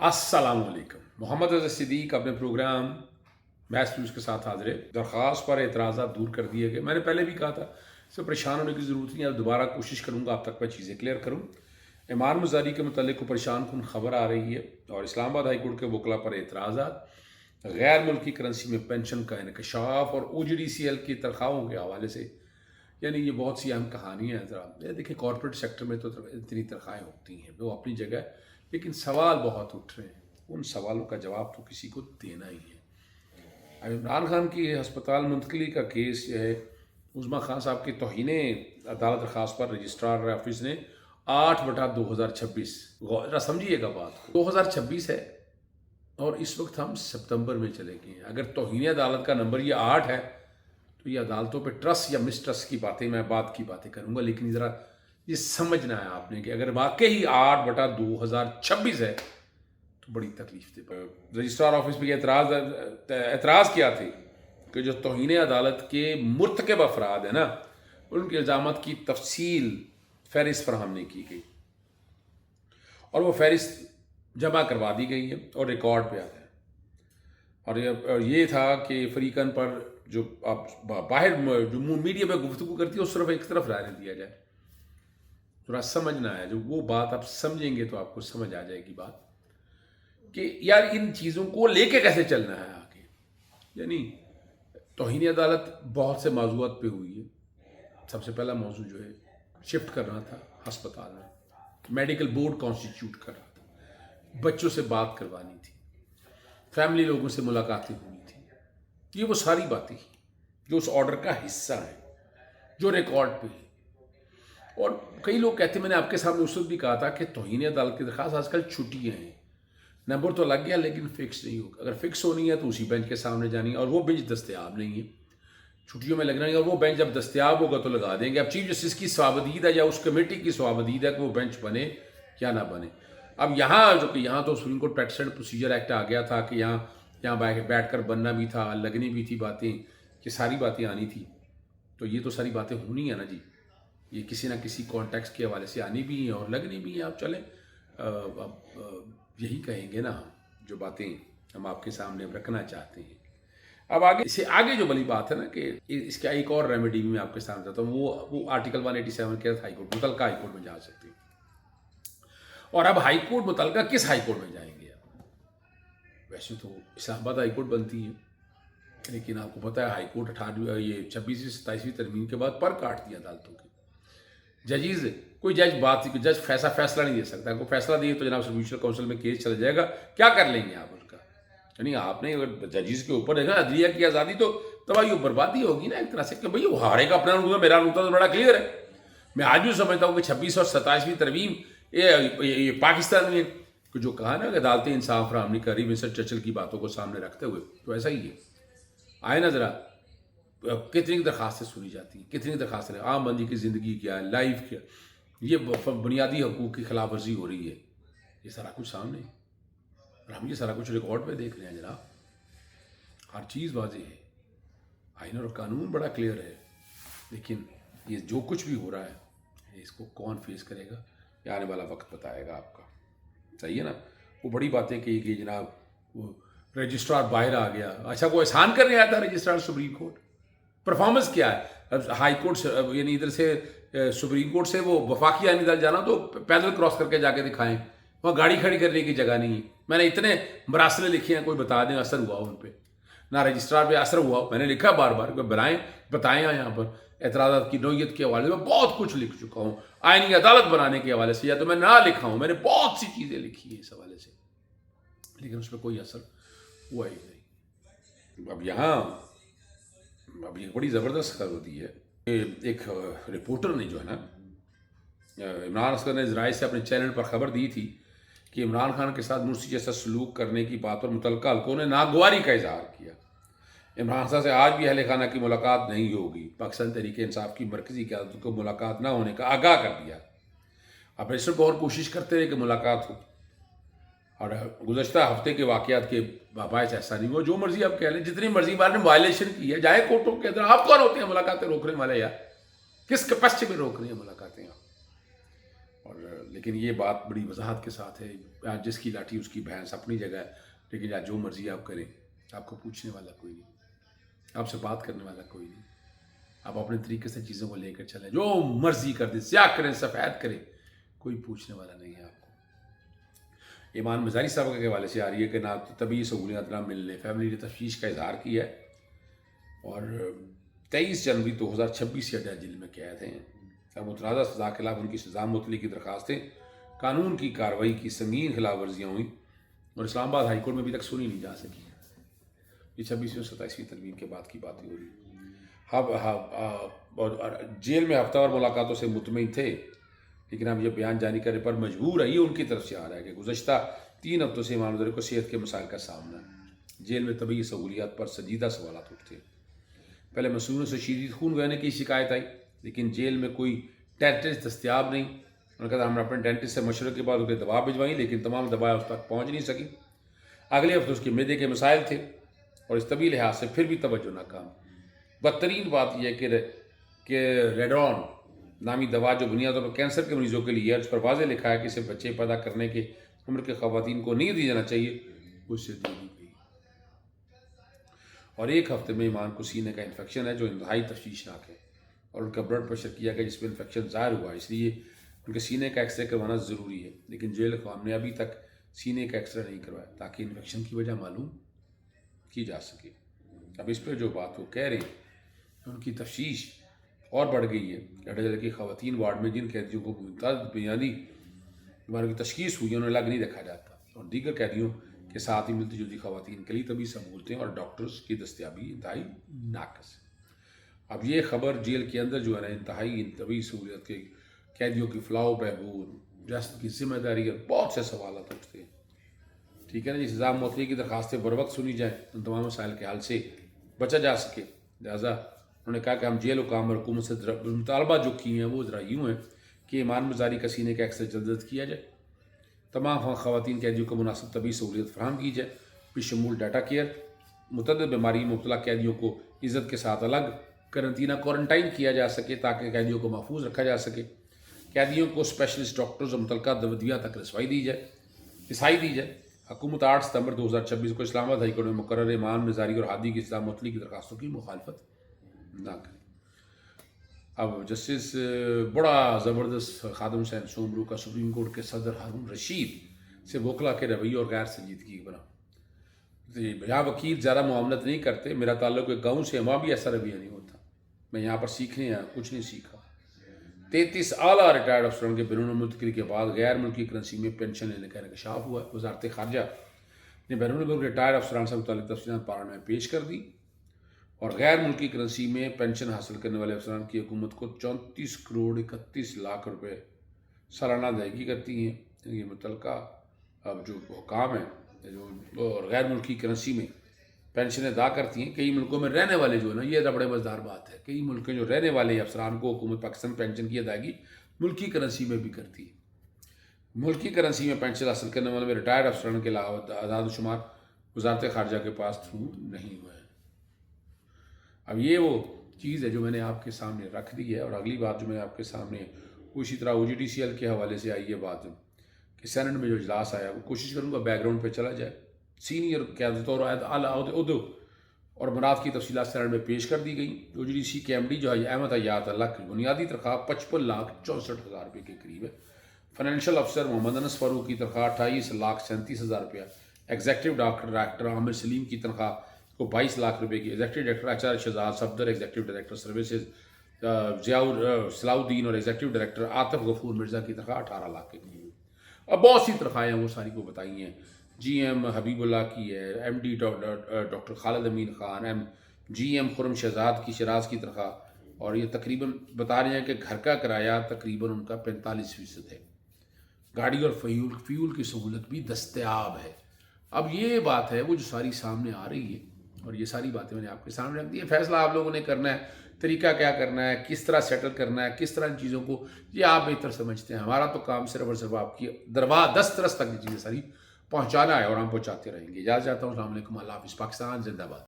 السلام علیکم. محمد رضا صدیق اپنے پروگرام میتھس نیوز کے ساتھ حاضر ہے. درخواست پر اعتراضات دور کر دیے گئے. میں نے پہلے بھی کہا تھا اس سے پریشان ہونے کی ضرورت نہیں ہے. اب دوبارہ کوشش کروں گا آپ تک میں چیزیں کلیئر کروں. ایمان مزاری کے متعلق کو پریشان کن خبر آ رہی ہے اور اسلام آباد ہائی کورٹ کے وکلا پر اعتراضات، غیر ملکی کرنسی میں پینشن کا انکشاف اور OGDCL کی تنخواہوں کے حوالے سے، یعنی یہ بہت سی اہم کہانیاں ہیں. ذرا دیکھیں، کارپوریٹ سیکٹر میں تو اتنی تنخواہیں ہوتی ہیں، وہ اپنی جگہ، لیکن سوال بہت اٹھ رہے ہیں. ان سوالوں کا جواب تو کسی کو دینا ہی ہے. اب عمران خان کی ہسپتال منتقلی کا کیس جو ہے، عظمیٰ خان صاحب کی توہین عدالت درخواست پر رجسٹرار آفس نے 8/2026، ذرا سمجھیے گا بات کو، 2026 ہے اور اس وقت ہم سپتمبر میں چلے گئے ہیں. اگر توہین عدالت کا نمبر یہ 8 ہے تو یہ عدالتوں پہ ٹرسٹ یا مسٹرسٹ کی باتیں میں بعد کی باتیں کروں گا، لیکن ذرا یہ سمجھنا ہے آپ نے کہ اگر واقعی 8/2026 ہے تو بڑی تکلیف دے. رجسٹرار آفس پہ یہ اعتراض کیا تھے کہ جو توہین عدالت کے مرتکب افراد ہیں نا، ان کے الزامات کی تفصیل فہرست فراہم نہیں کی گئی اور وہ فہرست جمع کروا دی گئی ہے اور ریکارڈ پہ آتا ہے. اور یہ تھا کہ فریقین پر جو آپ باہر جو میڈیا میں گفتگو کرتی ہے اس طرف ایک طرف رہنے دیا جائے. تھوڑا سمجھنا ہے، جو وہ بات آپ سمجھیں گے تو آپ کو سمجھ آ جائے گی بات کہ یار ان چیزوں کو لے کے کیسے چلنا ہے آگے. یعنی توہین عدالت بہت سے موضوعات پہ ہوئی ہے. سب سے پہلا موضوع جو ہے شفٹ کرنا تھا ہسپتال میں، میڈیکل بورڈ کانسٹیٹیوٹ کر رہا تھا، بچوں سے بات کروانی تھی، فیملی لوگوں سے ملاقاتیں ہونی تھی. یہ وہ ساری باتیں جو اس آرڈر کا حصہ ہیں، جو ریکارڈ پہ ہے. اور کئی لوگ کہتے ہیں، میں نے آپ کے سامنے اس وقت بھی کہا تھا کہ توہین عدالت کی درخواست آج کل چھٹیاں ہیں، نمبر تو لگ گیا لیکن فکس نہیں ہوگا. اگر فکس ہونی ہے تو اسی بینچ کے سامنے جانی ہے، اور وہ بینچ دستیاب نہیں ہے، چھٹیوں میں لگنا ہے. اور وہ بینچ جب دستیاب ہوگا تو لگا دیں گے. اب چیف جسٹس کی سوابدید ہے یا اس کمیٹی کی سوابدید ہے کہ وہ بینچ بنے یا نہ بنے. اب یہاں تو Supreme Court Practice and Procedure Act آ گیا تھا کہ یہاں بیٹھ کر بننا بھی تھا، لگنی بھی تھی باتیں، کہ ساری باتیں آنی تھی. تو یہ تو ساری باتیں ہونی ہیں نا جی، یہ کسی نہ کسی کانٹیکسٹ کے حوالے سے آنی بھی ہیں اور لگنی بھی ہیں. آپ چلیں، اب یہی کہیں گے نا جو باتیں ہم آپ کے سامنے رکھنا چاہتے ہیں. اب آگے جو بڑی بات ہے نا کہ اس کا ایک اور ریمیڈی بھی میں آپ کے سامنے چاہتا ہوں. وہ آرٹیکل 187 کے ہائی کورٹ، متعلقہ ہائی کورٹ میں جا سکتے ہیں. اور اب ہائی کورٹ متعلقہ کس ہائی کورٹ میں جائیں گے؟ ویسے تو اسلام آباد ہائی کورٹ بنتی ہے، لیکن آپ کو پتہ ہے ہائی کورٹ 26ویں 27ویں ترمیم کے بعد پر کاٹ دیا عدالتوں کے. کوئی جج فیصلہ نہیں دے سکتا. کوئی فیصلہ دیے تو جناب جوڈیشل کونسل میں کیس چلا جائے گا. کیا کر لیں گے آپ اس کا؟ یعنی آپ نے اگر ججز کے اوپر ہے نا عدلیہ کی آزادی، تو تباہی و بربادی ہوگی نا ایک طرح سے کہ بھئی وہ ہارے کا اپنا نقطہ، میرا نقطہ تو بڑا کلیئر ہے. میں آج بھی سمجھتا ہوں کہ 26 اور 27ویں ترمیم یہ پاکستان میں جو کہا نا کہ عدالتیں انصاف فراہم نہیں کر رہی، ونسٹن چرچل کی باتوں کو سامنے رکھتے ہوئے، تو ایسا ہی ہے. آئے نا ذرا، کتنی درخواستیں سنی جاتی ہیں، کتنی درخواستیں، عام بندی کی زندگی کیا ہے، لائف کیا، یہ بنیادی حقوق کی خلاف ورزی ہو رہی ہے. یہ سارا کچھ سامنے ہے اور ہم یہ سارا کچھ ریکارڈ پہ دیکھ رہے ہیں جناب. ہر چیز واضح ہے، آئین اور قانون بڑا کلیئر ہے. لیکن یہ جو کچھ بھی ہو رہا ہے، اس کو کون فیس کرے گا، یہ آنے والا وقت بتائے گا آپ کا. صحیح ہے نا؟ وہ بڑی باتیں کہی گئی جناب، وہ رجسٹرار باہر آ گیا. اچھا، وہ احسان کرنے آیا تھا رجسٹرار سپریم کورٹ؟ پرفارمنس کیا ہے؟ اب ہائی کورٹ سے، یعنی ادھر سے سپریم کورٹ سے وہ وفاقی آئین ادارہ جانا تو پیدل کراس کر کے جا کے دکھائیں. وہاں گاڑی کھڑی کرنے کی جگہ نہیں ہے. میں نے اتنے مراسلے لکھے ہیں، کوئی بتا دیں اثر ہوا ان پہ؟ نہ رجسٹرار پہ اثر ہوا. میں نے لکھا بار بار کہ بتائیں یہاں پر اعتراضات کی نوعیت کے حوالے میں بہت کچھ لکھ چکا ہوں. آئینی عدالت بنانے کے حوالے سے یا تو میں نہ لکھا ہوں، میں نے بہت سی چیزیں لکھی ہیں اس حوالے سے، لیکن اس پہ کوئی اثر ہوا ہی نہیں. اب یہ بڑی زبردست خبر دی ہے. ایک رپورٹر نے جو ہے نا، عمران اصغر نے ذرائع سے اپنے چینل پر خبر دی تھی کہ عمران خان کے ساتھ مرسی جیسا سلوک کرنے کی بات پر متعلقہ حلقوں نے ناگواری کا اظہار کیا. عمران خان سے آج بھی اہل خانہ کی ملاقات نہیں ہوگی. پاکستان تحریک انصاف کی مرکزی قیادت کو ملاقات نہ ہونے کا آگاہ کر دیا. اب اس پر بہت کوشش کرتے رہے کہ ملاقات ہو، اور گزشتہ ہفتے کے واقعات کے باعث ایسا نہیں ہوا. جو مرضی آپ کہہ لیں، جتنی مرضی بار نے وائلیشن کی ہے، جائے کورٹوں کے اندر. آپ کون ہوتے ہیں ملاقاتیں روکنے والے؟ یار کس کیپیسٹی میں روک رہے ہیں ملاقاتیں آپ؟ اور لیکن یہ بات بڑی وضاحت کے ساتھ ہے، آج جس کی لاٹھی اس کی بھینس اپنی جگہ ہے، لیکن آج جو مرضی آپ کریں، آپ کو پوچھنے والا کوئی نہیں، آپ سے بات کرنے والا کوئی نہیں، آپ اپنے طریقے سے چیزوں کو لے کر چلیں، جو مرضی کر دیں، سیاہ کریں سفید کریں، کوئی پوچھنے والا نہیں ہے آپ کو۔ ایمان مزاری صاحب کے حوالے سے آ رہی ہے کہ نہ طبی سہولیات نہ ملنے، فیملی نے تشویش کا اظہار کیا ہے، اور 23 جنوری 2026 سے جیل میں قید ہیں۔ متنازع سزا کے خلاف ان کی سزا معطلی کی درخواستیں، قانون کی کارروائی کی سنگین خلاف ورزیاں ہوئیں اور اسلام آباد ہائی کورٹ میں ابھی تک سنی نہیں جا سکی۔ یہ 26ویں اور 27ویں ترمیم کے بعد کی بات ہی ہو رہی ہے۔ اور جیل میں ہفتہ وار ملاقاتوں سے مطمئن تھے، لیکن اب یہ بیان جاری کرنے پر مجبور ہے، یہ ان کی طرف سے آ رہا ہے کہ گزشتہ 3 ہفتوں سے امام مظہری کو صحت کے مسائل کا سامنا ہے۔ جیل میں طبی سہولیات پر سنجیدہ سوالات اٹھتے ہیں۔ پہلے مسئولوں سے شدید خون بہنے کی شکایت آئی، لیکن جیل میں کوئی ڈینٹسٹ دستیاب نہیں۔ انہوں نے کہا ہم نے اپنے ڈینٹسٹ سے مشورے کے بعد اسے دوا بھجوائیں، لیکن تمام دوائیں اس تک پہنچ نہیں سکی۔ اگلے ہفتے اس کے معدے کے مسائل تھے اور اس طبی لحاظ سے پھر بھی توجہ ناکام۔ بدترین بات یہ ہے کہ ریڈون نامی دوا جو بنیاد طور پر کینسر کے مریضوں کے لیے ہے، اس پر واضح لکھا ہے کہ اسے بچے پیدا کرنے کے عمر کے خواتین کو نہیں دی جانا چاہیے، اس سے دی گئی۔ اور 1 ہفتے میں ایمان کو سینے کا انفیکشن ہے جو انتہائی تشویشناک ہے، اور ان کا بلڈ پریشر کیا گیا جس میں انفیکشن ظاہر ہوا، اس لیے ان کے سینے کا ایکس رے کروانا ضروری ہے، لیکن جیل اقوام نے ابھی تک سینے کا ایکس رے نہیں کروایا تاکہ انفیکشن کی وجہ معلوم کی جا سکے۔ اب اس پہ جو بات وہ کہہ رہے ہیں ان کی تشویش اور بڑھ گئی ہے۔ ڈھڈے کی خواتین وارڈ میں جن قیدیوں کو ممتاز بنیادی بیماریوں کی تشخیص ہوئی انہیں الگ نہیں رکھا جاتا، اور دیگر قیدیوں کے ساتھ ہی ملتی جلتی خواتین کے لیے طبی سہولتیں اور ڈاکٹرز کی دستیابی انتہائی ناقص ہے۔ اب یہ خبر جیل کے اندر جو ہے نا انتہائی طبی سہولت کے قیدیوں کی فلاح و بہبود، ریاست کی ذمہ داری اور بہت سے سوالات اٹھتے ہیں۔ ٹھیک ہے نا جی، سزا معطلی کی درخواستیں بر وقت سنی جائیں، ان تمام مسائل کے حل سے بچا جا سکے۔ لہٰذا انہوں نے کہا کہ ہم جیل حکام اور حکومت سے مطالبہ جو کیے ہیں وہ ذرا یوں ہیں کہ ایمان مظہری کا سینے کا ایکس رے جلد کیا جائے، تمام خواتین قیدیوں کو مناسب طبی سہولیت فراہم کی جائے، بشمول ڈیٹا کیئر، متعدد بیماری مبتلا قیدیوں کو عزت کے ساتھ الگ قرنطینہ کوارنٹائن کیا جا سکے تاکہ قیدیوں کو محفوظ رکھا جا سکے، قیدیوں کو اسپیشلسٹ ڈاکٹرز اور متعلقہ ادویات تک رسائی دی جائے۔ حکومت 8 ستمبر 2026 کو اسلام آباد ہائی کورٹ میں مقرر ایمان مظہری اور ہادی کی سزا معطلی کی درخواستوں کی مخالفت نہ کرے۔ اب جسٹس بڑا زبردست خادم حسین سومرو کا سپریم کورٹ کے صدر ہارون رشید سے وکلا کے رویے اور غیر سنجیدگی بنا۔ یہاں وکیل زیادہ معاملت نہیں کرتے، میرا تعلق ایک گاؤں سے، وہاں بھی ایسا رویہ نہیں ہوتا، میں یہاں پر سیکھنے آیا، کچھ نہیں سیکھا۔ 33 اعلیٰ ریٹائرڈ افسران کے بیرون ملکی کے بعد غیر ملکی کرنسی میں پینشن لینے کا انکشاف ہوا۔ وزارت خارجہ نے بیرون ملک ریٹائرڈ افسران سے متعلق تفصیلات پارلیمنٹ میں پیش کر دی، اور غیر ملکی کرنسی میں پینشن حاصل کرنے والے افسران کی حکومت کو 34 کروڑ 31 لاکھ روپے سالانہ ادائیگی کرتی ہیں۔ یہ متعلقہ اب جو حکام ہیں جو غیر ملکی کرنسی میں پینشن ادا کرتی ہیں، کئی ملکوں میں رہنے والے جو ہے نا، یہ بڑے مزدار بات ہے، کئی ملکوں جو رہنے والے افسران کو حکومت پاکستان پینشن کی ادائیگی ملکی کرنسی میں بھی کرتی ہے۔ ملکی کرنسی میں پینشن حاصل کرنے والے میں ریٹائرڈ افسران کے علاوہ اعداد و شمار وزارت خارجہ کے پاس تھرو نہیں ہوئے ہیں۔ اب یہ وہ چیز ہے جو میں نے آپ کے سامنے رکھ دی ہے، اور اگلی بات جو میں آپ کے سامنے اسی طرح OGDCL کے حوالے سے آئی ہے بات کہ سینٹ میں جو اجلاس آیا وہ کوشش کروں گا بیک گراؤنڈ پہ چلا جائے۔ سینئر قیادت اور اعلیٰ عہدوں اور مراد کی تفصیلات سینٹ میں پیش کر دی گئیں۔ OGDC کے MD جو ہے احمد حیات اللہ کی بنیادی تنخواہ 55,64,000 روپے کے قریب ہے۔ فائنینشیل افسر محمد انس فاروق کی تنخواہ 28,37,000 روپیہ، ایگزیکٹو ڈائریکٹر عامر سلیم کی تنخواہ کو 22 لاکھ روپے کی، executive director HR Shahzad Safdar, executive director services صلاح الدین اور ایگزیکٹو ڈائریکٹر عاطف غفور مرزا کی تنخواہ 18 لاکھ کے قریب۔ اب بہت سی تنخواہیں وہ ساری کو بتائی ہیں۔ GM حبیب اللہ کی ہے، MD ڈاکٹر خالد امین خان، GM خرم شہزاد کی شراز کی تنخواہ، اور یہ تقریباً بتا رہے ہیں کہ گھر کا کرایہ تقریباً ان کا 45% ہے، گاڑی اور فیول کی سہولت بھی دستیاب ہے۔ اب یہ بات ہے وہ جو ساری سامنے آ رہی ہے، اور یہ ساری باتیں میں نے آپ کے سامنے رکھ دی ہے۔ فیصلہ آپ لوگوں نے کرنا ہے، طریقہ کیا کرنا ہے، کس طرح سیٹل کرنا ہے، کس طرح ان چیزوں کو، یہ آپ بہتر سمجھتے ہیں۔ ہمارا تو کام صرف اور صرف آپ کی دسترس تک یہ چیزیں ساری پہنچانا ہے، اور ہم پہنچاتے رہیں گے۔ اجازت چاہتا ہوں، السلام علیکم، اللہ حافظ، پاکستان زندہ باد۔